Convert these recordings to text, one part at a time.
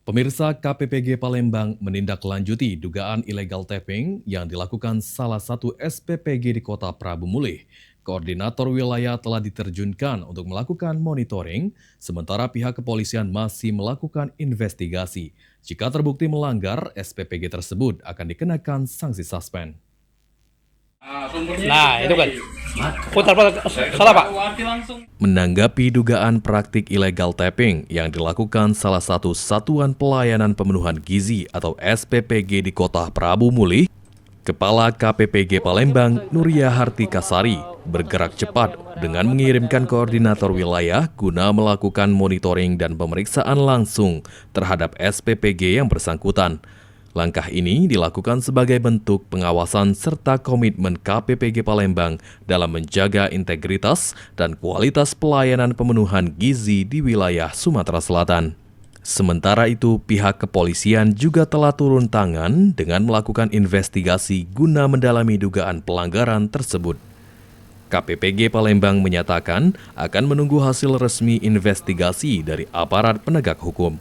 Pemirsa, KPPG Palembang menindaklanjuti dugaan illegal tapping yang dilakukan salah satu SPPG di Kota Prabu Mulih. Koordinator wilayah telah diterjunkan untuk melakukan monitoring, sementara pihak kepolisian masih melakukan investigasi. Jika terbukti melanggar, SPPG tersebut akan dikenakan sanksi suspend. Nah, itu kan. Putar, salah Pak. Menanggapi dugaan praktik ilegal tapping yang dilakukan salah satu Satuan Pelayanan Pemenuhan Gizi atau SPPG di Kota Prabu Mulih, Kepala KPPG Palembang, Nuria Hartikasari, bergerak cepat dengan mengirimkan koordinator wilayah guna melakukan monitoring dan pemeriksaan langsung terhadap SPPG yang bersangkutan. Langkah ini dilakukan sebagai bentuk pengawasan serta komitmen KPPG Palembang dalam menjaga integritas dan kualitas pelayanan pemenuhan gizi di wilayah Sumatera Selatan. Sementara itu, pihak kepolisian juga telah turun tangan dengan melakukan investigasi guna mendalami dugaan pelanggaran tersebut. KPPG Palembang menyatakan akan menunggu hasil resmi investigasi dari aparat penegak hukum.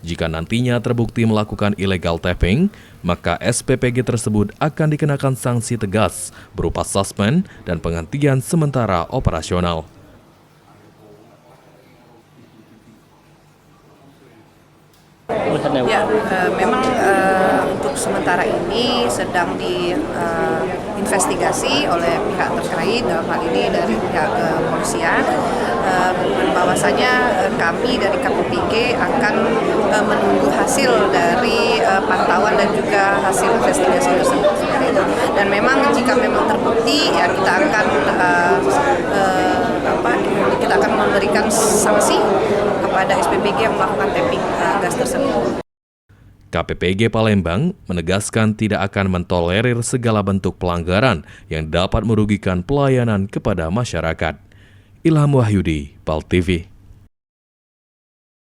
Jika nantinya terbukti melakukan illegal tapping, maka SPPG tersebut akan dikenakan sanksi tegas berupa suspend dan penghentian sementara operasional. Ya, memang untuk sementara ini sedang diinvestigasi oleh pihak terkait, dalam hal ini dari pihak kepolisian. Bahwasanya kami dari KPPG akan menunggu hasil dari pantauan dan juga hasil investigasi tersebut. Dan memang jika memang terbukti, ya kita akan memberikan sanksi kepada SPPG yang melakukan tapping gas tersebut. KPPG Palembang menegaskan tidak akan mentolerir segala bentuk pelanggaran yang dapat merugikan pelayanan kepada masyarakat. Ilham Wahyudi, PAL TV.